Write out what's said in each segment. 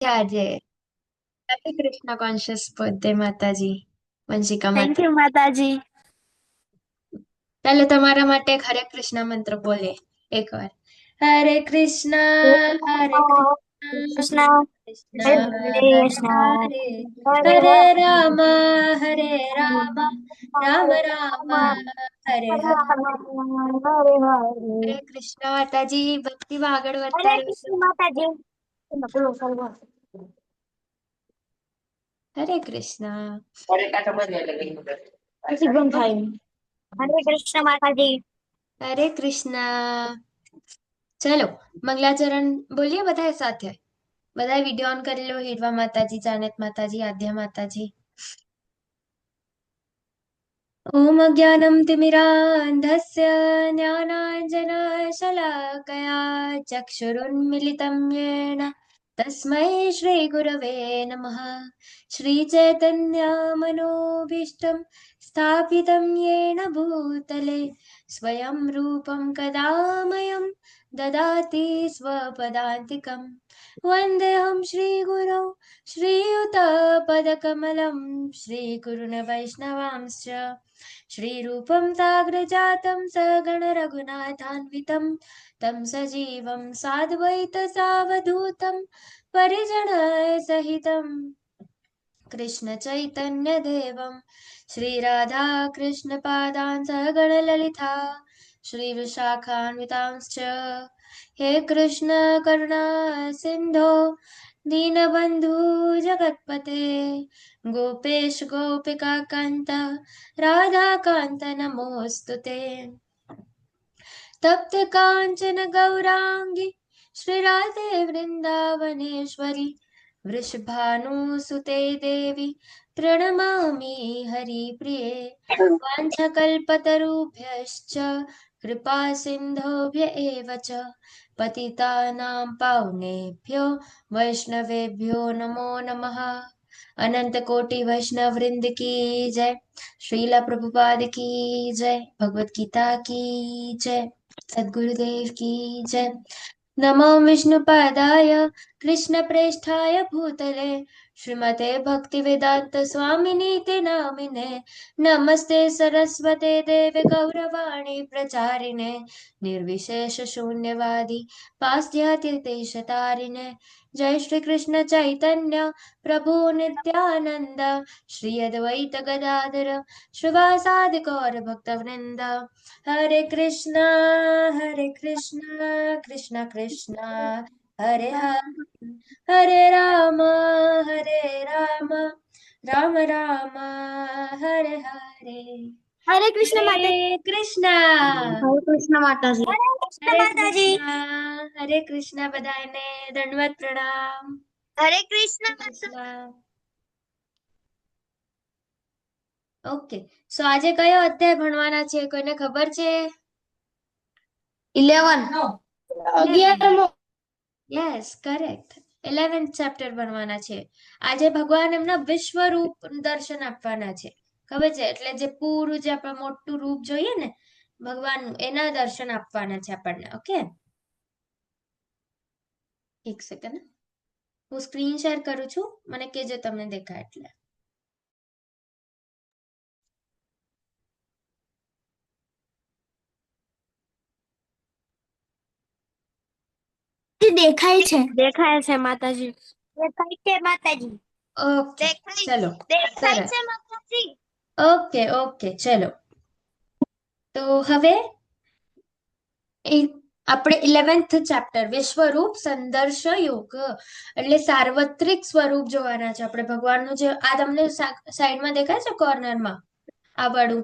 આજે happy Krishna conscious birthday માતાજી. Vanshika thank માતા, યુ માતાજી. પહેલે તમારા માટે એક હરે કૃષ્ણ મંત્ર બોલે એકવાર. હરે કૃષ્ણ, હરે કૃષ્ણ, કૃષ્ણ કૃષ્ણ હરે હરે કૃષ્ણ હરે, હરે હરે હરે રામ, હરે રામ, રામ રામ, હરે હરે. હરે હરે. હરે કૃષ્ણ માતાજી. ભક્તિમાં આગળ હરે વધતા રહેજો. કૃષ્ણ માતાજી. હરે કૃષ્ણ. પ્રતિબંધ થાય. હરે કૃષ્ણ માતાજી. હરે કૃષ્ણ. ચલો મંગલાચરણ બોલીએ બધા સાથે. બધા વિડીયો ઓન કરી લો. હીરવા માતાજી, જાનત માતાજી, આદ્યા માતાજી. ॐ अज्ञानं तिमिरान्धस्य ज्ञानाञ्जनशलाकया चक्षुरुन्मिलितं येन तस्मै श्रीगुरवे नमः। श्रीचैतन्यमनोभीष्टं स्थापितं येन भूतले स्वयं रूपं कदा मह्यं ददाति स्वपदान्तिकं। वन्देऽहं श्रीगुरौ श्रीयुतपदकमलं श्रीगुरुन् वैष्णवांश्च श्रीरूपं साग्रजातं सगणरघुनाथान्वितं तं सजीवं साद्वैतसावधूतं परिजनसहितं कृष्णचैतन्यदेवं श्रीराधाकृष्णपादान् सगणललिता श्रीविशाखान्वितांश्च। हे कृष्ण करुणा सिन्धो दीनबन्धु जगत्पते गोपेश गोपिकान्त राधाकान्त नमोऽस्तु ते। तप्त काञ्चन गौराङ्गी श्रीराधे वृन्दावनेश्वरी वृषभानुसुते देवी प्रणमामि हरिप्रिये। वाञ्छकल्पतरुभ्यश्च कृपा सिन्धुभ्य एव च पतितानां पावनेभ्यो वैष्णवेभ्यो नमो नमः। अनंत कोटि वैष्णव वृंद की जय। श्रीला प्रभुपाद की जय। भगवत गीता की जय। सद्गुरुदेव की जय। नमो विष्णुपादाय कृष्णप्रेष्ठाय भूतले श्रीमते भक्तिवेदांत स्वामिनीति नामिने। नमस्ते सरस्वते देवे गौरवाणी प्रचारिणे निर्विशेष शून्यवादी पाश्चात्यदेशतारिणे। जय श्री कृष्ण चैतन्य प्रभु नित्यानंद श्री अद्वैत गदाधर श्रीवासादि गौर भक्तवृंद। हरे कृष्णा कृष्णा कृष्णा हरे हरे, हरे राम, राम राम, हरे हरे। હરે કૃષ્ણ માતાજી. हरे कृष्णा, હરે કૃષ્ણ માતાજી. હરે કૃષ્ણ हरे માતાજી. कृष्णा, हरे कृष्णा। बधाने दंडवत प्रणाम। હરે કૃષ્ણ हरे માતાજી. कृष्णा। ઓકે, સો આજે કયો અધ્યાય ભણવાના છે? કોઈને ખબર છે? 11. 11. 11મો. Yes, correct. 11th ચેપ્ટર ભણવાના છે આજે. ભગવાન એમના વિશ્વરૂપ દર્શન આપવાના છે. ખબર છે? એટલે જે પૂરું જે આપણે મોટું રૂપ જોઈએ ને ભગવાનનું, એના દર્શન આપવાના છે આપણને. ઓકે, એક સેકન્ડ, હું સ્ક્રીન શેર કરું છું, મને કહેજો તમને દેખાય એટલે. દેખાય છે. દેખાય છે માતાજી. દેખાય છે માતાજી. ઓકે, દેખાય ચલો, દેખાય સરસ. છે માતાજી. ઓકે ઓકે, ચલો. તો હવે એ આપણે 11th ચેપ્ટર વિશ્વરૂપ સંદર્શ યોગ એટલે સાર્વત્રિક સ્વરૂપ જોવાના છે આપણે ભગવાનનું. જે આ તમને સાઈડમાં દેખાય છે કોર્નરમાં, આ વાળું,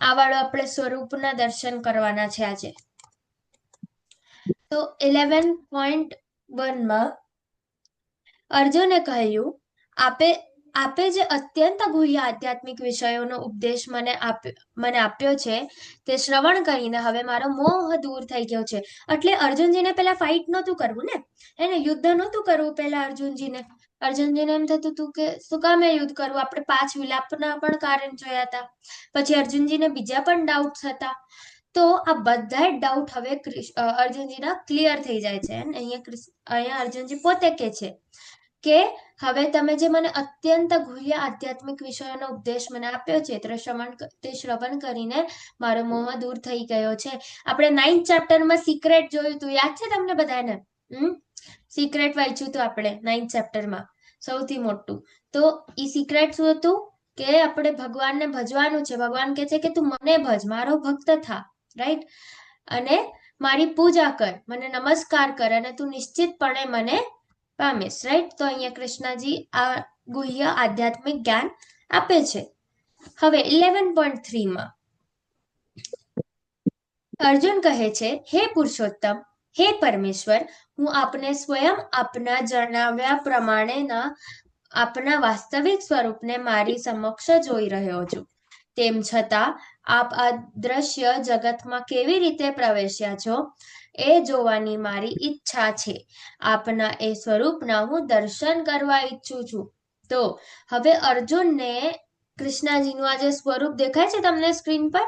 આ વાળું આપણે સ્વરૂપના દર્શન કરવાના છે આજે. તો 11.1માં અર્જુને કહ્યું, આપે આપે જે અત્યંત ગુહ્ય આધ્યાત્મિક વિષયોનો ઉપદેશ મને આપ્યો છે તે શ્રવણ કરીને હવે મારો મોહ દૂર થઈ ગયો છે. એટલે અર્જુનજીને પેલા ફાઇટ નહોતું કરવું ને, એને યુદ્ધ નહોતું કરવું પેલા અર્જુનજીને. અર્જુનજીને એમ થતું હતું કે શું કામે યુદ્ધ કરવું, આપણે 5 વિલાપના પણ કારણ જોયા હતા. પછી અર્જુનજીને બીજા પણ ડાઉટ્સ હતા. તો આ બધા ડાઉટ હવે અર્જુનજીના ક્લિયર થઈ જાય છે અને અહીંયા અર્જુનજી પોતે કે છે કે હવે તમે જે મને અત્યંત ગુહ્ય આધ્યાત્મિક વિષયોનો ઉપદેશ મને આપ્યો છે તે શ્રવણ કરીને મારો મોહ દૂર થઈ ગયો છે. આપણે 9th ચેપ્ટરમાં સિક્રેટ જોયું હતું, યાદ છે તમને બધાને? સિક્રેટ વાંચ્યું હતું આપણે 9th ચેપ્ટરમાં, સૌથી મોટું. તો ઈ સિક્રેટ શું હતું કે આપણે ભગવાનને ભજવાનું છે. ભગવાન કહે છે કે તું મને ભજ, મારો ભક્ત થા, રાઈટ, અને મારી પૂજા કર, મને નમસ્કાર કર અને તું નિશ્ચિતપણે મને પામીશ, રાઈટ. તો અહીંયા કૃષ્ણજી આ ગુહ્ય આધ્યાત્મિક જ્ઞાન આપે છે. હવે 11.3માં અર્જુન કહે છે, હે પુરુષોત્તમ, હે પરમેશ્વર, હું આપને સ્વયં આપના જણાવ્યા પ્રમાણેના આપના વાસ્તવિક સ્વરૂપને મારી સમક્ષ જોઈ રહ્યો છું. તેમ છતાં આપ આ દ્રશ્ય જગતમાં કેવી રીતે પ્રવેશ્યા છો એ જોવાની મારી ઈચ્છા છે. આપના એ સ્વરૂપના હું દર્શન કરવા ઈચ્છું છું. તો હવે અર્જુનને કૃષ્ણજીનું આ જે સ્વરૂપ દેખાય છે તમને સ્ક્રીન પર,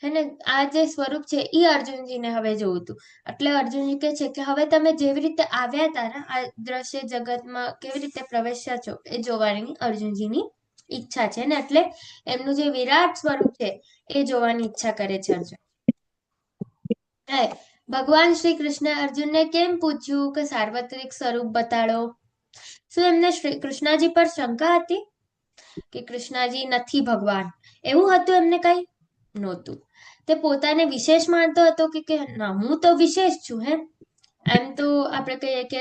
હેને, આ જે સ્વરૂપ છે એ અર્જુનજીને હવે જોવું હતું. એટલે અર્જુનજી કહે છે કે હવે તમે જેવી રીતે આવ્યા હતા ને આ દ્રશ્ય જગતમાં કેવી રીતે પ્રવેશ્યા છો એ જોવાની અર્જુનજીની ઈચ્છા છે ને, એટલે એમનું જે વિરાટ સ્વરૂપ છે એ જોવાની ઈચ્છા કરે છે અર્જુન. ભગવાન શ્રી કૃષ્ણ અર્જુનને કેમ પૂછ્યું કે સાર્વત્રિક સ્વરૂપ બતાડો? શું એમને શ્રી કૃષ્ણજી પર શંકા હતી કે કૃષ્ણજી નથી ભગવાન, એવું હતું એમને? કઈ નહોતું. તે પોતાને વિશેષ માનતો હતો કે ના હું તો વિશેષ છું, હે, એમ તો આપણે કહીએ કે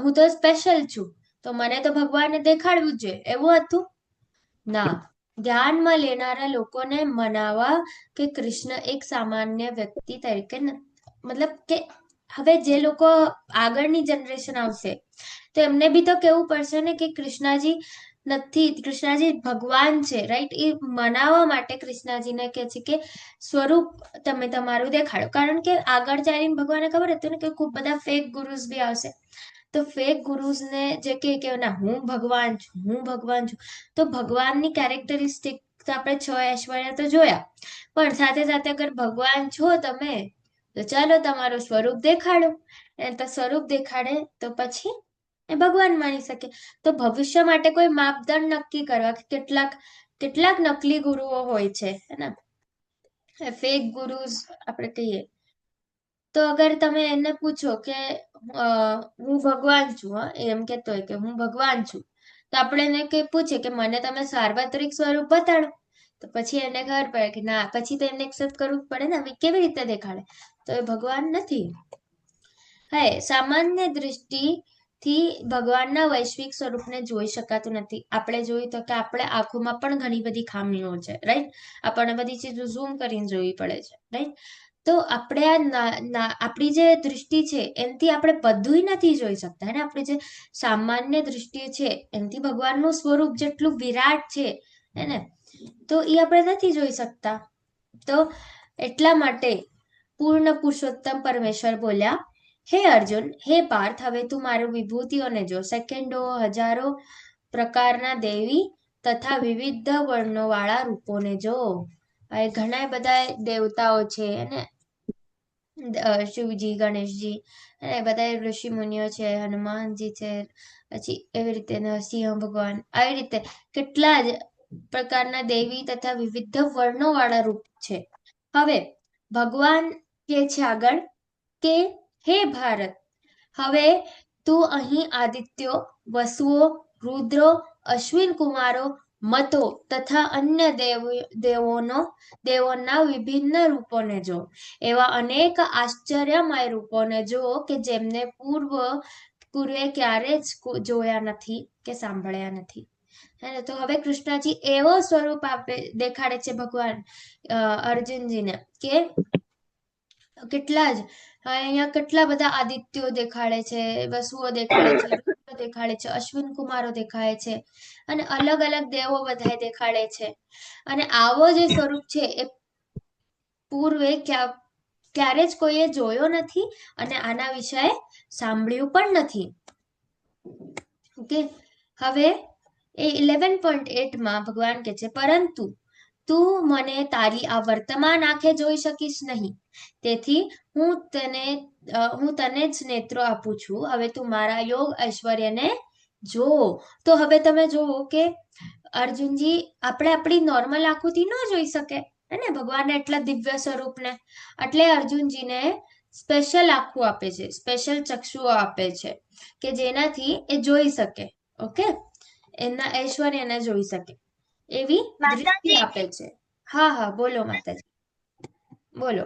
હું તો સ્પેશિયલ છું, તો મને તો ભગવાનને દેખાડવું જ જોઈએ, એવું હતું? ના. ધ્યાનમાં લેનારા લોકોને મનાવવા કે કૃષ્ણ એક સામાન્ય વ્યક્તિ તરીકે, મતલબ કે હવે જે લોકો આગળની જનરેશન આવશે તો એમને બી તો કેવું પડશે ને કે કૃષ્ણજી નથી, કૃષ્ણજી ભગવાન છે, રાઈટ. એ મનાવવા માટે કૃષ્ણજીને કહે છે કે સ્વરૂપ તમે તમારું દેખાડો. કારણ કે આગળ ચાલીને ભગવાનને ખબર હતું ને કે ખૂબ બધા ફેક ગુરુઝ બી આવશે. તો ફેક ગુરુઝને જે કે ના હું ભગવાન છું, હું ભગવાન છું, તો ભગવાનની કેરેક્ટરિસ્ટિક તો આપણે 6 ઐશ્વર્ય તો જોયા, પણ સાથે સાથે અગર ભગવાન છો તમે તો ચાલો તમારું સ્વરૂપ દેખાડો. એ તો સ્વરૂપ દેખાડે તો પછી એ ભગવાન માની શકે. તો ભવિષ્ય માટે કોઈ માપદંડ નક્કી કરવા કે કેટલાક નકલી ગુરુઓ હોય છે, ને ફેક ગુરુઝ આપણે કહીએ. તો અગર તમે એને પૂછો કે હું ભગવાન છું, એમ કેતો હોય કે હું ભગવાન છું, તો આપણે એને કે પૂછે કે મને તમે સાર્વત્રિક સ્વરૂપ બતાડો, તો પછી એને ખબર પડે કે ના, પછી તો એમને એક્સેપ્ટ કરવું પડે ને, કેવી રીતે દેખાડે, તો એ ભગવાન નથી. હે, સામાન્ય દ્રષ્ટિથી ભગવાનના વૈશ્વિક સ્વરૂપને જોઈ શકાતું નથી. આપણે જોયું તો કે આપણે આંખોમાં પણ ઘણી બધી ખામીઓ છે, રાઈટ. આપણને બધી ચીજો ઝૂમ કરીને જોવી પડે છે, રાઈટ. તો આપણે આપણી જે દૃષ્ટિ છે એનાથી આપણે બધું નથી જોઈ શકતા, ને આપણી જે સામાન્ય દૃષ્ટિ છે એનાથી ભગવાનનું સ્વરૂપ જેટલું વિરાટ છે એને, તો એ આપણે નથી જોઈ શકતા. તો એટલા માટે પૂર્ણ પુરુષોત્તમ પરમેશ્વર બોલ્યા, હે અર્જુન, હે પાર્થ, હવે તું મારું વિભૂતિઓને જો, સેકન્ડો, હજારો પ્રકારના દેવી તથા વિવિધ વર્ણો વાળા રૂપોને જો. ઘણા બધા દેવતાઓ છે અને શિવજી, ગણેશજી અને બધા ઋષિ મુનિઓ છે, હનુમાનજી છે, પછી એવી રીતે નરસિંહ ભગવાન, આવી રીતે કેટલા જ પ્રકારના દેવી તથા વિવિધ વર્ણો વાળા રૂપ છે. હવે ભગવાન કે છે આગળ કે હે ભારત, હવે તું અહીં આદિત્યો, વસુઓ, રુદ્રો, અશ્વિન કુમારો, મતો તથા અન્ય દેવોના વિભિન્ન રૂપોને જો. એવા અનેક આશ્ચર્યમય રૂપોને જો કે જેમને પૂર્વે ક્યારે જ જોયા નથી કે સાંભળ્યા નથી. તો હવે કૃષ્ણજી એવો સ્વરૂપ દેખાડે છે ભગવાન અર્જુનજીને કે કેટલા જ અહીંયા કેટલા બધા આદિત્યો દેખાડે છે, વસુઓ દેખાડે છે, રુદ્ર દેખાડે છે, અશ્વિન કુમારો દેખાય છે, અને અલગ અલગ દેવો બધા દેખાડે છે. અને આવો જે સ્વરૂપ છે એ પૂર્વે ક્યારે જ કોઈએ જોયો નથી અને આના વિશે સાંભળ્યું પણ નથી. ઓકે, હવે એ 11.8માં ભગવાન કહે છે, પરંતુ તું મને તારી આ વર્તમાન આંખે જોઈ શકીશ નહીં. તેથી હું તને જ નેત્રો આપું છું. હવે તું મારા યોગ ઐશ્વર્યને જો. તો હવે તમે જોવો કે અર્જુનજી આપણે આપણી નોર્મલ આંખોથી ન જોઈ શકે હે ને ભગવાનને એટલા દિવ્ય સ્વરૂપને, એટલે અર્જુનજીને સ્પેશિયલ આંખો આપે છે, સ્પેશિયલ ચક્ષુઓ આપે છે કે જેનાથી એ જોઈ શકે. ઓકે, એમના ઐશ્વર્યને જોઈ શકે એવી દૃષ્ટિ માતાજી આપે છે. હા હા બોલો માતાજી, બોલો.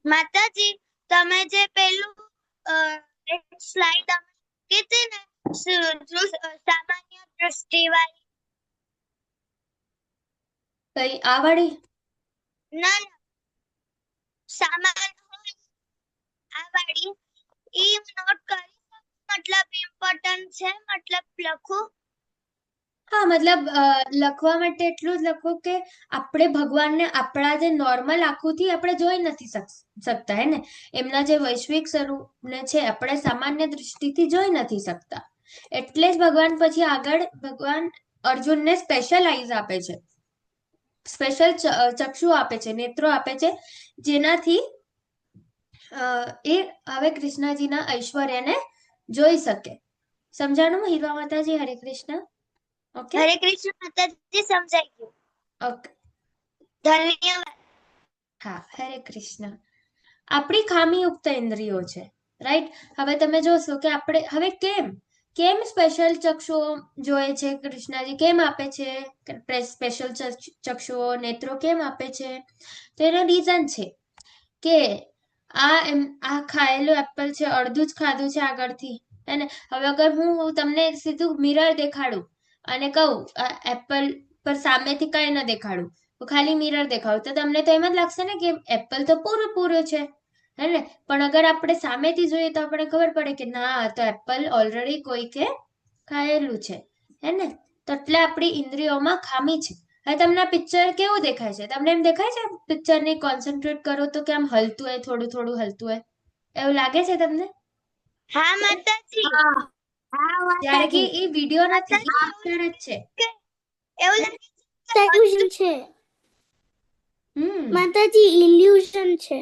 માતાજી તમે જે પેલું સ્લાઇડ કીધી ને સામાન્ય દૃષ્ટિ વાળી, કઈ આ વાળી? ના સામાન્ય હોય આ વાળી, ઈ નોટ કરી મતલબ ઇમ્પોર્ટન્ટ છે, મતલબ લખું. હા મતલબ લખવા માટે એટલું જ લખો કે આપણે ભગવાનને આપણા જે નોર્મલ આંખોથી આપણે જોઈ નથી શકતા હે ને, એમના જે વૈશ્વિક સ્વરૂપને છે આપણે સામાન્ય દૃષ્ટિથી જોઈ નથી શકતા. એટલે જ ભગવાન પછી આગળ ભગવાન અર્જુનને સ્પેશિયલ આઈઝ આપે છે, સ્પેશિયલ ચક્ષુ આપે છે, નેત્રો આપે છે, જેનાથી એ હવે કૃષ્ણજીના ઐશ્વર્યને જોઈ શકે. સમજાણું હીરા માતાજી? હરે કૃષ્ણ. ઓકે, હરે કૃષ્ણ માતાજી, સમજાઈ ગયું. ઓકે, ધન્યવાદ. હા હરે કૃષ્ણ. આપણી ખામીયુક્ત ઇન્દ્રિયો છે, રાઈટ? હવે તમે જોશો કે આપણે હવે કેમ કેમ સ્પેશિયલ ચક્ષુઓ જોઈએ છે કૃષ્ણજી, કેમ આપે છે સ્પેશિયલ ચક્ષુઓ, નેત્રો કેમ આપે છે? તો એનો રીઝન છે કે આ ખાયેલું એપલ છે, અડધું જ ખાધું છે આગળથી હે ને. હવે અગર હું તમને સીધું મિરર દેખાડું અને કહું એપલ પર સામેથી કઈ ન દેખાડું, તો ખાલી મિરર દેખાડું, તો તમને તો એમ જ લાગશે ને કે એપલ તો પૂરું પૂરું છે હે ને. પણ અગર આપણે સામેથી જોઈએ તો આપણે ખબર પડે કે ના, આ તો એપલ ઓલરેડી કોઈકે ખાયેલું છે હે ને. તો એટલે આપણી ઇન્દ્રિયોમાં ખામી છે. હવે તમને આ પિક્ચર કેવું દેખાય છે? તમને એમ દેખાય છે પિક્ચરને કોન્સન્ટ્રેટ કરો તો કે આમ હલતું હોય, થોડું થોડું હલતું હોય, એવું લાગે છે તમને? હા માતાજી, જ્યારે કે એ વિડીયો નથી, એ પિક્ચર જ છે. એવું લાગે છે હમ માતાજી, ઇલ્યુઝન છે.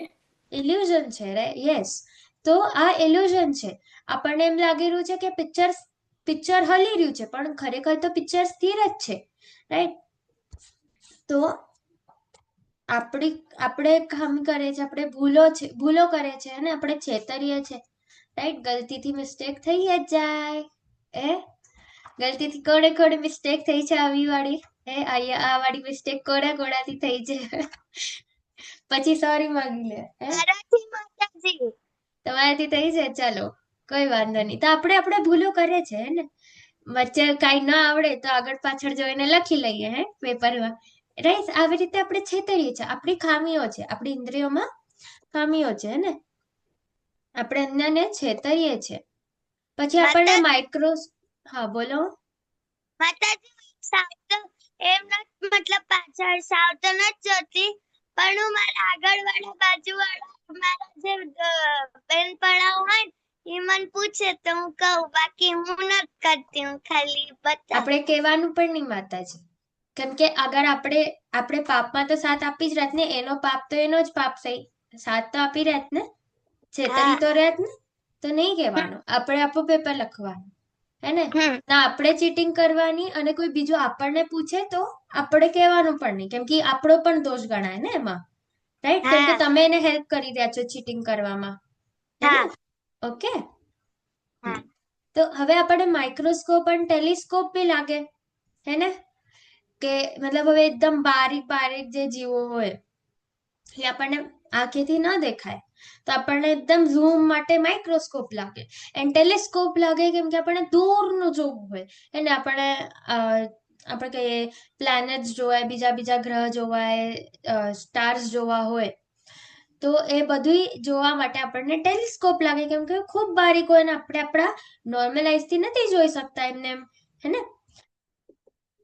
ઇલ્યુઝન છે, યસ. તો આ ઇલ્યુઝન છે. આપણને એમ લાગી રહ્યું છે કે પિક્ચર હલી રહ્યું છે, પણ ખરેખર તો પિક્ચર સ્થિર જ છે, રાઈટ? તો આપણે કામ કરે છે, આપણે ભૂલો કરે છે અને આપણે છેતરીએ છે, રાઈટ? ગલતીથી મિસ્ટેક થઈ જ જાય એ ગલતીથી કોડે મિસ્ટેક થઈ છે આવી વાળી આ વાળી મિસ્ટેક કોડાથી થઈ છે. પછી સોરી માંગી લે માતાજી, તમારાથી થઈ છે, ચાલો કોઈ વાંધો નહીં. તો આપણે ભૂલો કરે છે હે ને. વચ્ચે કઈ ના આવડે તો આગળ પાછળ જોઈને લખી લઈએ હે પેપરમાં, રાઈટ? આવી રીતે આપણે છેતરીએ છીએ, આપણી ખામીઓ છે, આપણી ઇન્દ્રિયોમાં ખામીઓ છે ને, આપણે અન્યને છેતરીએ છીએ. પછી આપણને હા બોલો માતાજી. એમ મતલબ પાછળ સાવ તો નથી જોતી, પણ હું મારા આગળ વાળા બાજુ વાળા મારા જે બેનપણાઓ હોય એ મને પૂછે તો હું કહું, બાકી હું નથી કરતી, હું ખાલી બતા. આપણે કહેવાનું પણ નહીં માતાજી, કેમ કે અગર આપણે પાપમાં તો સાથ આપી જ રહેત ને, એનો પાપ તો એનો જ પાપ સાથ તો આપી રહેત ને, છેતરી તો રહેત ને. તો નહીં કહેવાનું, આપણે આપણું પેપર લખવાનું હે ને. ના આપણે ચીટિંગ કરવાની અને કોઈ બીજું આપણને પૂછે તો આપણે કહેવાનું પણ નહીં, કેમ કે આપણો પણ દોષ ગણાય ને એમાં, રાઈટ? કેમ કે તમે એને હેલ્પ કરી રહ્યા છો ચીટિંગ કરવામાં, હે ને? ઓકે. તો હવે આપણને માઇક્રોસ્કોપ અને ટેલિસ્કોપ બી લાગે હે ને, કે મતલબ હવે એકદમ બારીક બારીક જે જીવો હોય એ આપણને આંખેથી ન દેખાય, તો આપણને એકદમ ઝૂમ માટે માઇક્રોસ્કોપ લાગે. એન્ડ ટેલિસ્કોપ લાગે કેમ કે આપણને દૂરનું જોવું હોય એને, આપણે કહીએ પ્લેનેટ્સ જોવાય, બીજા બીજા ગ્રહ જોવાય, સ્ટાર્સ જોવા હોય, તો એ બધું જોવા માટે આપણને ટેલિસ્કોપ લાગે, કેમ કે ખૂબ બારીક હોય ને આપણે આપણા નોર્મલ આઈઝથી નથી જોઈ શકતા એમને એમ, હે ને.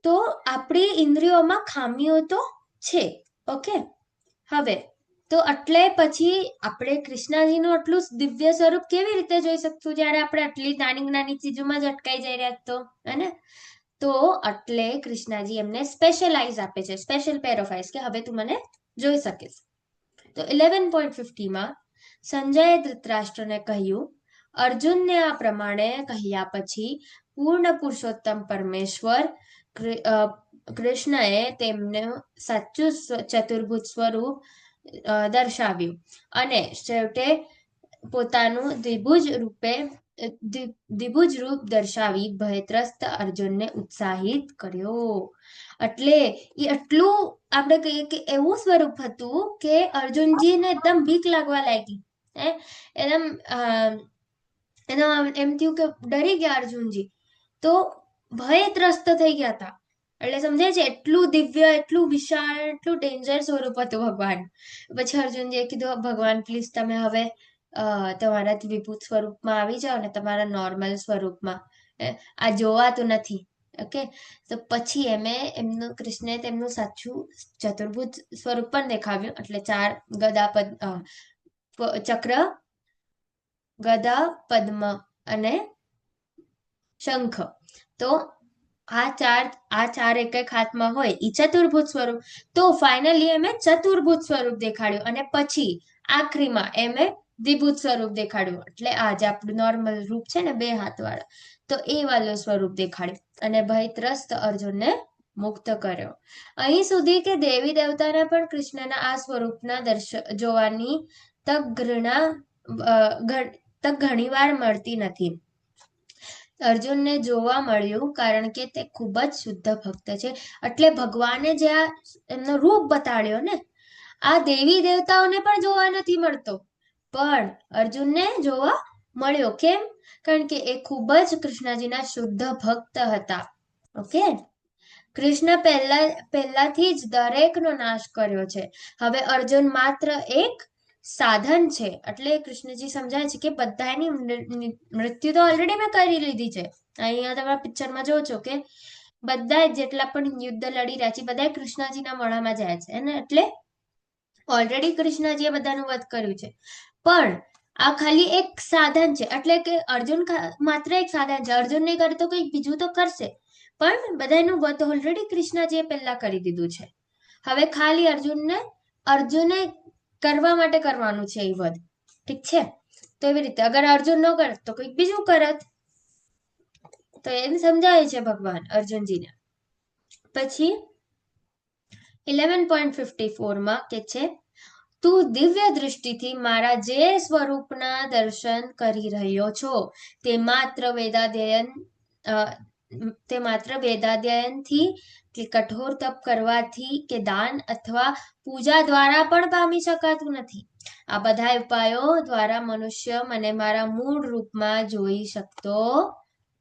તો આપણી ઇન્દ્રિયોમાં ખામીઓ તો છે. ઓકે, હવે તો એટલે પછી આપણે કૃષ્ણજીનું આટલું દિવ્ય સ્વરૂપ કેવી રીતે જોઈ શકશું જ્યારે આપણે આટલી નાની નાની ચીજોમાં જ અટકાઈ જઈ રહ્યા તો, હે ને. તો એટલે કૃષ્ણજી એમને સ્પેશિયલ આઈઝ આપે છે, સ્પેશિયલ પેર ઓફ આઈઝ, કે હવે તું મને જોઈ શકીશ. તો 11.50માં સંજયે ધૃતરાષ્ટ્રને કહ્યું, અર્જુનને આ પ્રમાણે કહ્યા પછી પૂર્ણ પુરુષોત્તમ પરમેશ્વર કૃષ્ણએ તેમને સાચું ચતુર્ભુજ સ્વરૂપ દર્શાવ્યું અને છેવટે પોતાનું દ્વિભુજ રૂપ દર્શાવી ભયત્રસ્ત અર્જુનને ઉત્સાહિત કર્યો. એટલે એ એટલું આપણે કહીએ કે એવું સ્વરૂપ હતું કે અર્જુનજીને એકદમ બીક લાગવા લાગી. એકદમ એમ થયું કે ડરી ગયા અર્જુનજી, તો ભયત્રસ્ત થઈ ગયા હતા. એટલે સમજાય છે, એટલું દિવ્ય, એટલું વિશાળ, એટલું ડેન્જર સ્વરૂપ હતું ભગવાન. પછી અર્જુનજીએ કીધું, ભગવાન પ્લીઝ તમે હવે તમારા વિભૂત સ્વરૂપમાં આવી જાઓ ને, તમારા નોર્મલ સ્વરૂપમાં, આ જોવાતું નથી. ઓકે, તો પછી એમનું કૃષ્ણે તેમનું સાચું ચતુર્ભુજ સ્વરૂપ પણ દેખાવ્યું. એટલે 4 ગદા ચક્ર, ગદા, પદ્મ અને શંખ. તો આ ચાર એક એક હાથમાં હોય એ ચતુર્ભુજ સ્વરૂપ. તો ફાઇનલી ચતુર્ભુજ સ્વરૂપ દેખાડ્યું અને પછી આખરીમાં દ્વિભુજ સ્વરૂપ દેખાડ્યું. એટલે આ જે આપણું નોર્મલ રૂપ છે ને 2 હાથ વાળા, તો એ વાળું સ્વરૂપ દેખાડ્યું અને ભયત્રસ્ત અર્જુનને મુક્ત કર્યો. અહીં સુધી કે દેવી દેવતાને પણ કૃષ્ણના આ સ્વરૂપના જોવાની તક ઘણીવાર મળતી નથી. અર્જુનને જોવા મળ્યું કારણ કે તે ખૂબ જ શુદ્ધ ભક્ત છે. એટલે ભગવાને જે આ એમનો રૂપ બતાડ્યો ને, આ દેવી દેવતાઓને પણ જોવા નથી મળતો, પણ અર્જુનને જોવા મળ્યો. કેમ? કારણ કે એ ખૂબ જ કૃષ્ણજીના શુદ્ધ ભક્ત હતા. ઓકે, કૃષ્ણ પહેલાથી જ દરેકનો નાશ કર્યો છે. હવે અર્જુન માત્ર એક સાધન છે. એટલે કૃષ્ણજી સમજાય છે કે બધાની મૃત્યુ તો ઓલરેડી મેં કરી લીધી છે. અહીંયા તમે પિક્ચરમાં જોવો છો કે બધા જેટલા પણ યુદ્ધ લડી રહ્યા છે બધા કૃષ્ણજીના મોઢામાં જાય છે ને, એટલે ઓલરેડી કૃષ્ણજીએ બધાનું વધ કર્યું છે. પણ આ ખાલી એક સાધન છે. એટલે કે અર્જુન માત્ર એક સાધન છે. અર્જુન નહીં કરે તો કંઈક બીજું તો કરશે, પણ બધાનું વધ ઓલરેડી કૃષ્ણજીએ પહેલા કરી દીધું છે. હવે ખાલી અર્જુને કરવા માટે કરવાનું છે એ વધ. ઠીક છે? તો એવી રીતે અગર અર્જુન ન કરત તો કંઈક બીજું કરત. તો એમ સમજાવે છે ભગવાન અર્જુનજીને. પછી 11.54માં કે છે, તું દિવ્ય દૃષ્ટિથી મારા જે સ્વરૂપના દર્શન કરી રહ્યો છો તે માત્ર વેદાધ્યયનથી કે કઠોર તપ કરવાથી કે દાન અથવા પૂજા દ્વારા પણ પામી શકાતું નથી. આ બધા ઉપાયો દ્વારા મનુષ્ય મને મારા મૂળ રૂપમાં જોઈ શકતો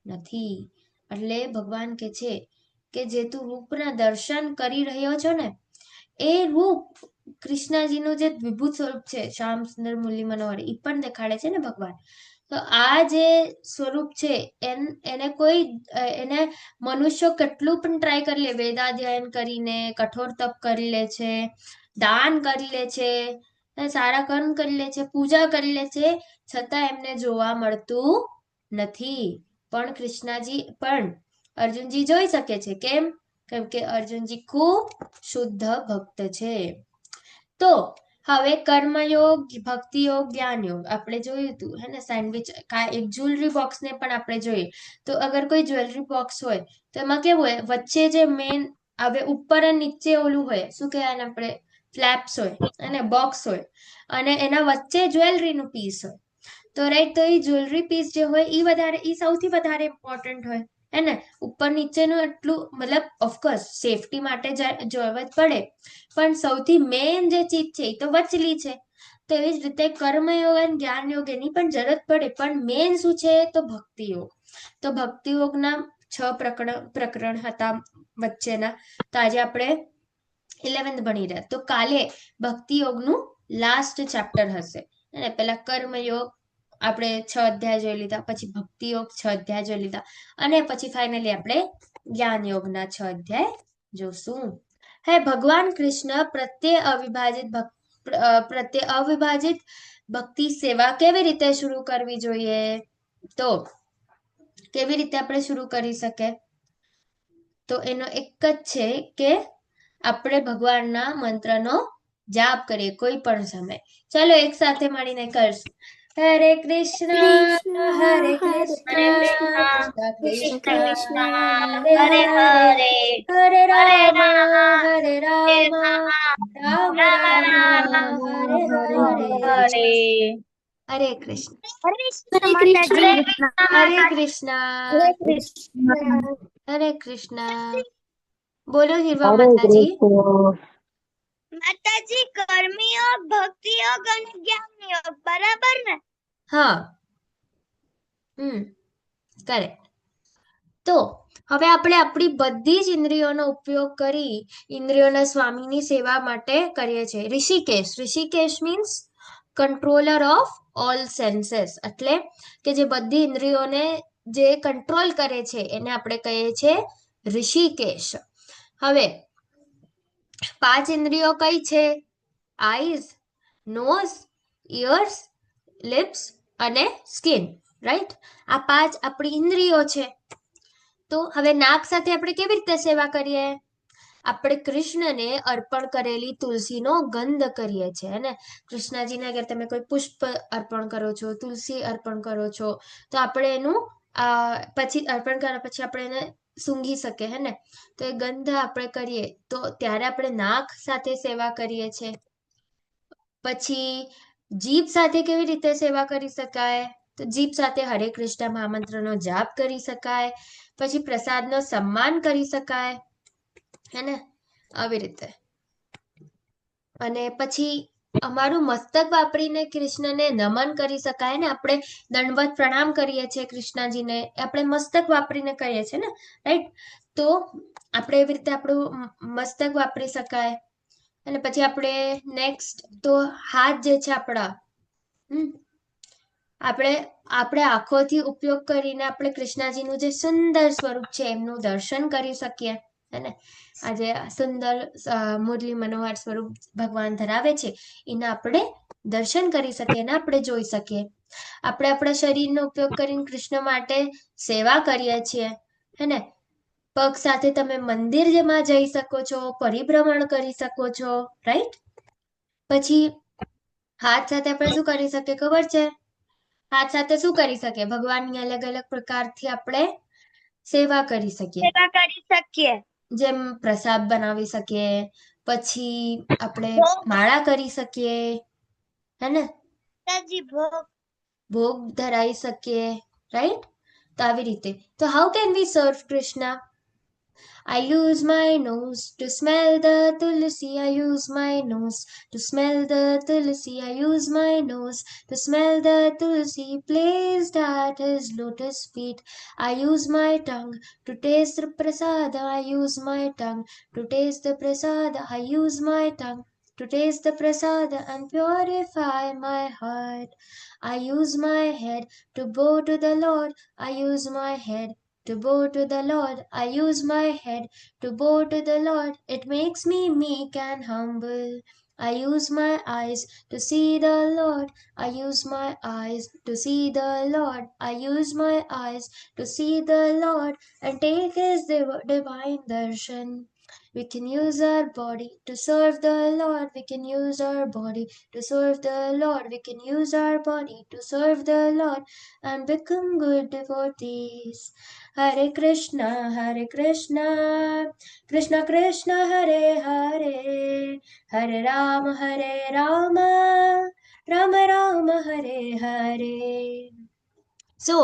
નથી. એટલે ભગવાન કે છે કે જે તું રૂપના દર્શન કરી રહ્યો છો ને, એ રૂપ કૃષ્ણજીનું જે વિભૂત સ્વરૂપ છે, શ્યામ સુંદર મુરલી મનોહર, એ પણ દેખાડે છે ને ભગવાન. તો આ જે સ્વરૂપ છે એને મનુષ્યો કેટલું પણ ટ્રાય કરી લે, વેદાધ્યયન કરીને કઠોર તપ કરી લે છે, દાન કરી લે છે, સારા કર્મ કરી લે છે, પૂજા કરી લે છે, છતાં એમને જોવા મળતું નથી. પણ અર્જુનજી જોઈ શકે છે. કેમ? કેમ કે અર્જુનજી ખૂબ શુદ્ધ ભક્ત છે. તો હવે કર્મયોગ, ભક્તિ યોગ, જ્ઞાન યોગ આપણે જોયું હતું હે ને. સેન્ડવિચ એક જ્વેલરી બોક્સને પણ આપણે જોઈએ તો અગર કોઈ જ્વેલરી બોક્સ હોય તો એમાં કેવું હોય, વચ્ચે જે મેઇન હવે ઉપર અને નીચે ઓલું હોય, શું કહેવાય આપણે, ફ્લેપ્સ હોય અને બોક્સ હોય, અને એના વચ્ચે જ્વેલરીનું પીસ હોય. તો રાઈટ, તો એ જ્વેલરી પીસ જે હોય એ સૌથી વધારે ઇમ્પોર્ટન્ટ હોય હે ને. ઉપર નીચેનું એટલું મતલબ ઓફકોર્સ સેફટી માટે જોવા જ પડે, પણ સૌથી મેઇન જે ચીજ છે એ તો વચલી છે. તો એવી જ રીતે કર્મયોગ અને જ્ઞાન યોગ એની પણ જરૂરત પડે, પણ મેઇન શું છે તો ભક્તિ યોગ. તો ભક્તિ યોગના 6 પ્રકરણ હતા વચ્ચેના. તો આજે આપણે 11th ભણી રહ્યા. તો કાલે ભક્તિ યોગનું લાસ્ટ ચેપ્ટર હશે. અને પેલા કર્મયોગ આપણે 6 અધ્યાય જોઈ લીધા, પછી ભક્તિ યોગ 6 અધ્યાય જોઈ લીધા, અને પછી ફાઇનલી આપણે જ્ઞાન યોગના 6 અધ્યાય જોશું. હે ભગવાન કૃષ્ણ પ્રત્યે અવિભાજિત ભક્તિ સેવા કેવી રીતે શરૂ કરવી જોઈએ? તો કેવી રીતે આપણે શરૂ કરી શકે? તો એનો એક જ છે કે આપણે ભગવાનના મંત્રનો જાપ કરીએ કોઈ પણ સમય. ચાલો એક સાથે મળીને કરશું. હરે કૃષ્ણ હરે કૃષ્ણ કૃષ્ણ કૃષ્ણ હરે હરે હરે હરે હરે હરે રામ રામ હરે હરે રામ રામ રામ રામ રામ હરે હરે હરે. હરે. હરે કૃષ્ણ. હરે કૃષ્ણ માતાજી. હરે કૃષ્ણ હરે કૃષ્ણ. બોલો હિરવા હરે માતાજી. કૃષ્ણ. માતાજી કર્મયોગ ભક્તિ યોગ અને જ્ઞાન યોગ બરાબર ને? હા. કરેક્ટ. તો હવે આપણે આપણી બધી જ ઇન્દ્રિયોનો ઉપયોગ કરી ઇન્દ્રિયોના સ્વામીની સેવા માટે કરીએ છીએ. Rishikesh means controller of all senses, એટલે કે જે બધી ઇન્દ્રિયોને જે કંટ્રોલ કરે છે એને આપણે કહીએ છીએ ઋષિકેશ. હવે 5 ઇન્દ્રિયો કઈ છે? આઈઝ, નોઝ, ઇયર્સ, લિપ્સ અને સ્કિન, રાઈટ? આ 5 આપણી ઇન્દ્રિયો છે. તો હવે નાક સાથે આપણે કેવી રીતે સેવા કરીએ? આપણે કૃષ્ણને અર્પણ કરેલી તુલસીનો ગંધ કરીએ છીએ ને. કૃષ્ણજીને અગર તમે કોઈ પુષ્પ અર્પણ કરો છો, તુલસી અર્પણ કરો છો, તો આપણે એનું પછી અર્પણ કર્યા પછી આપણે એને સૂંઘી શકીએ હે ને. તો એ ગંધ આપણે કરીએ તો ત્યારે આપણે નાક સાથે સેવા કરીએ છીએ. પછી જીભ સાથે કેવી રીતે સેવા કરી શકાય? તો જીભ સાથે હરે કૃષ્ણ મહામંત્રનો જાપ કરી શકાય. પછી પ્રસાદનો સન્માન કરી શકાય, હે ને, આવી રીતે. અને પછી અમારું મસ્તક વાપરીને કૃષ્ણને નમન કરી શકાય ને. આપણે દંડવત પ્રણામ કરીએ છીએ કૃષ્ણજીને, આપણે મસ્તક વાપરીને કરીએ છીએ ને, રાઈટ? તો આપણે એવી રીતે આપણું મસ્તક વાપરી શકાય. અને પછી આપણે નેક્સ્ટ તો હાથ જે છે આપણા, આપણે આંખોથી ઉપયોગ કરીને આપણે કૃષ્ણજીનું જે સુંદર સ્વરૂપ છે એમનું દર્શન કરી શકીએ, હે ને. આજે સુંદર મુરલી મનોહર સ્વરૂપ ભગવાન ધરાવે છે એના આપણે દર્શન કરી શકીએ અને આપણે જોઈ શકીએ. આપણે આપણા શરીરનો ઉપયોગ કરીને કૃષ્ણ માટે સેવા કરીએ છીએ, હે ને. પગ સાથે તમે મંદિરમાં જઈ શકો છો, પરિભ્રમણ કરી શકો છો, રાઈટ? પછી હાથ સાથે આપણે શું કરી શકીએ ખબર છે? હાથ સાથે શું કરી શકીએ? ભગવાનની અલગ અલગ પ્રકારથી આપણે સેવા કરી શકીએ. સેવા કરી શકીએ. જેમ પ્રસાદ બનાવી શકીએ, પછી આપણે ભોગ માળા કરી શકીએ, હે ને. માતાજી ભોગ ભોગ ધરાઈ શકીએ, રાઈટ? તો આવી રીતે. તો હાઉ કેન વી સર્વ Krishna? I use my nose to smell the tulsi. I use my nose to smell the tulsi. I use my nose to smell the tulsi placed at his lotus feet. I use my tongue to taste the prasada. I use my tongue to taste the prasada. I use my tongue to taste the prasada and purify my heart. I use my head to bow to the Lord. I use my head to bow to the Lord. I use my head to bow to the Lord. It makes me meek and humble. I use my eyes to see the Lord. I use my eyes to see the Lord. I use my eyes to see the Lord and take his divine darshan. We can use our body to serve the Lord. We can use our body to serve the Lord. We can use our body to serve the Lord and become good devotees. Hare Krishna, Krishna Krishna, Hare Hare, Hare Rama, Rama Rama, Hare Hare. સો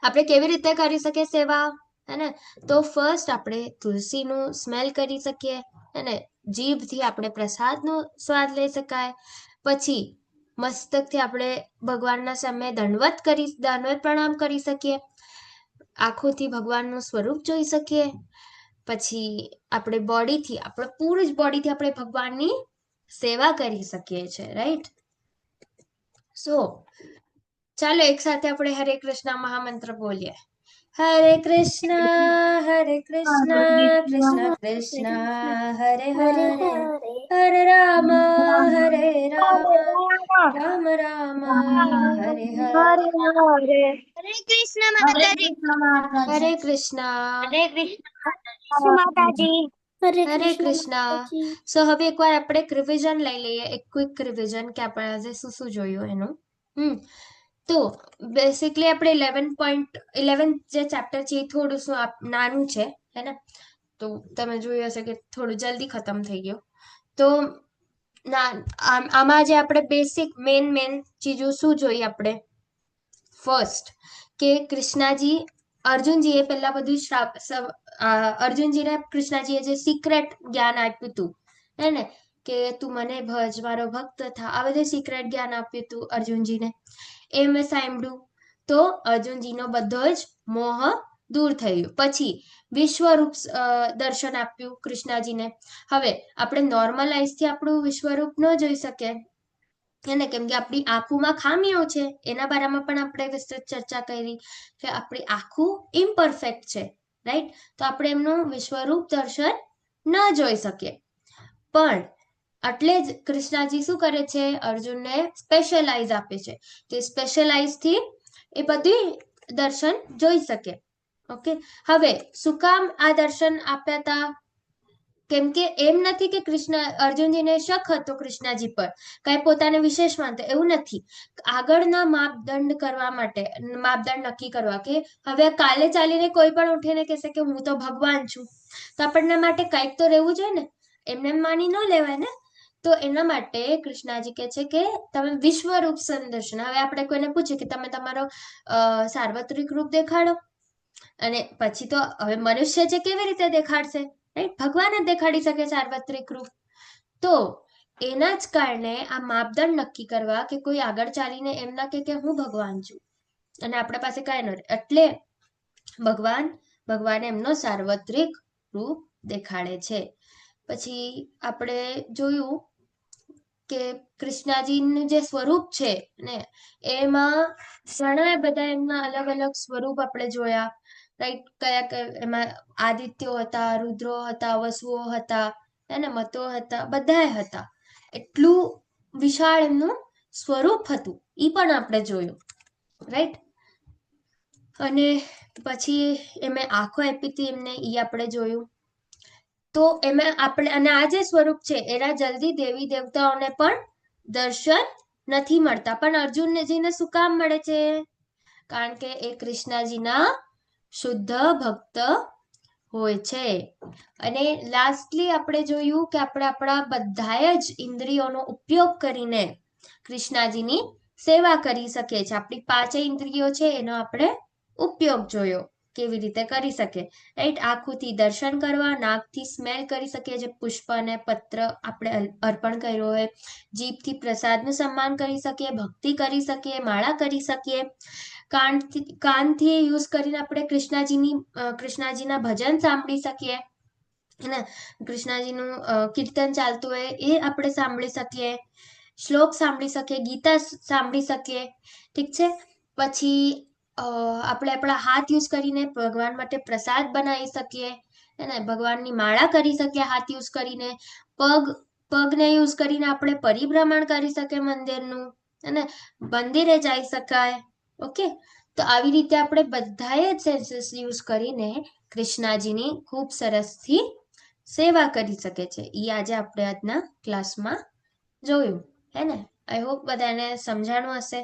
આપણે કેવી રીતે કરી શકીએ સેવા, હે ને? તો first આપણે તુલસીનું સ્મેલ કરી શકીએ, અને જીભથી આપણે પ્રસાદનો સ્વાદ લઈ શકાય. પછી મસ્તકથી આપણે ભગવાનના સામે દંડવત પ્રણામ કરી શકીએ. આંખોથી ભગવાનનું સ્વરૂપ જોઈ શકીએ. પછી આપણે બોડીથી, આપણે પૂરું જ બોડીથી આપણે ભગવાનની સેવા કરી શકીએ છીએ, રાઈટ? સો ચાલો એક સાથે આપણે હરે કૃષ્ણ મહામંત્ર બોલીએ. હરે કૃષ્ણ કૃષ્ણ કૃષ્ણ હરે હરે હરે રામ રામ રામ હરે હરે. હરે કૃષ્ણ માતાજી. હરે કૃષ્ણ. હરે કૃષ્ણ માતાજી. હરે કૃષ્ણ. સો હવે એકવાર આપણે એક રિવિઝન લઈ લઈએ, એક ક્વિક રિવિઝન કે આપણે આજે શું શું જોયું એનું. તો બેસિકલી આપણે 11 જે ચેપ્ટર છે એ થોડું શું નાનું છે, હે ને? તો તમે જોયું હશે કે થોડું જલ્દી ખતમ થઈ ગયું. તો આમાં જે આપણે બેસિક મેન ચીજો શું જોઈ આપણે? ફર્સ્ટ કે કૃષ્ણાજી અર્જુનજીએ પહેલા બધું અર્જુનજીને કૃષ્ણાજીએ જે સિક્રેટ જ્ઞાન આપ્યું હતું, હે ને, કે તું મને ભજ, મારો ભક્ત થા, આ બધું સિક્રેટ જ્ઞાન આપ્યું હતું અર્જુનજીને. એ મેં સાંભળ્યું તો અર્જુનજીનો બધો જ મોહ દૂર થયું. પછી વિશ્વરૂપ દર્શન આપ્યું કૃષ્ણાજીને. હવે આપણે નોર્મલ આઈસથી આપણું વિશ્વરૂપ ન જોઈ શકીએ, એને કેમ કે આપણી આંખોમાં ખામીઓ છે. એના બારામાં પણ આપણે વિસ્તૃત ચર્ચા કરી કે આપણી આંખો ઇમ્પરફેક્ટ છે, રાઈટ? તો આપણે એમનું વિશ્વરૂપ દર્શન ન જોઈ શકીએ. પણ એટલે જ કૃષ્ણાજી શું કરે છે? અર્જુનને સ્પેશિયલાઇઝ આપે છે, કે સ્પેશિયલાઇઝ થી એ બધી દર્શન જોઈ શકે. ઓકે, હવે શું કામ આ દર્શન આપ્યા હતા? કેમ કે એમ નથી કે અર્જુનજીને શક હતો કૃષ્ણાજી પર, કઈ પોતાને વિશેષ માનતો, એવું નથી. આગળના માપદંડ કરવા માટે, માપદંડ નક્કી કરવા કે હવે કાલે ચાલીને કોઈ પણ ઉઠીને કહેશે કે હું તો ભગવાન છું, તો આપણને માટે કંઈક તો રહેવું જોઈએ ને, એમને માની ન લેવાય ને. તો એના માટે કૃષ્ણાજી કહે છે કે તમે વિશ્વરૂપ દર્શન. હવે આપણે કોઈને પૂછીએ કે તમે તમારો સાર્વત્રિક રૂપ દેખાડો, અને પછી તો હવે મનુષ્ય છે કેવી રીતે દેખાડશે? રાઈટ? ભગવાન જ દેખાડી શકે સાર્વત્રિક રૂપ. તો એના જ કારણે આ માપદંડ નક્કી કરવા કે કોઈ આગળ ચાલીને એમ ના કે હું ભગવાન છું અને આપણા પાસે કાંઈ ન રહે, એટલે ભગવાન એમનો સાર્વત્રિક રૂપ દેખાડે છે. પછી આપણે જોયું કે કૃષ્ણાજીનું જે સ્વરૂપ છે ને, એમાં ઘણા બધા એમના અલગ અલગ સ્વરૂપ આપણે જોયા, રાઈટ? કયા એમાં આદિત્યો હતા, રુદ્રો હતા, વસુઓ હતા, એને મતો હતા, બધા હતા. એટલું વિશાળ એમનું સ્વરૂપ હતું, ઈ પણ આપણે જોયું, રાઈટ? અને પછી એમે આંખો આપી હતી એમને, ઈ આપણે જોયું. તો એમાં આપણે, અને આ જે સ્વરૂપ છે એના જલ્દી દેવી દેવતાઓને પણ દર્શન નથી મળતા, પણ અર્જુનજીને શું કામ મળે છે? કારણ કે એ કૃષ્ણજીના શુદ્ધ ભક્ત હોય છે. અને લાસ્ટલી આપણે જોયું કે આપણે આપણા બધા જ ઇન્દ્રિયોનો ઉપયોગ કરીને કૃષ્ણાજીની સેવા કરી શકીએ છીએ. આપણી 5 ઇન્દ્રિયો છે એનો આપણે ઉપયોગ જોયો કેવી રીતે કરી શકે, રાઈટ? આંખોથી દર્શન કરવા, નાકથી સ્મેલ કરી શકીએ, જે પુષ્પ અને પત્ર આપણે અર્પણ કર્યો હોય, જીભથી પ્રસાદનું સન્માન કરી શકીએ, ભક્તિ કરી શકીએ, માળા કરી શકીએ, કાનથી યુઝ કરીને આપણે કૃષ્ણાજીના ભજન સાંભળી શકીએ, ને કૃષ્ણાજીનું કીર્તન ચાલતું હોય એ આપણે સાંભળી શકીએ, શ્લોક સાંભળી શકીએ, ગીતા સાંભળી શકીએ, ઠીક છે? પછી આપણે આપણા હાથ યુઝ કરીને ભગવાન માટે પ્રસાદ બનાવી શકીએ, અને ભગવાનની માળા કરી શકીએ હાથ યુઝ કરીને. પગને યુઝ કરીને આપણે પરિભ્રમણ કરી શકીએ મંદિરનું, અને મંદિરે જઈ શકાય. ઓકે, તો આવી રીતે આપણે બધાએ જ સેન્સીસ યુઝ કરીને કૃષ્ણાજીની ખૂબ સરસથી સેવા કરી શકે છે. એ આજે આપણે આજના ક્લાસમાં જોયું, હે ને? આઈ હોપ બધાને સમજાણું હશે.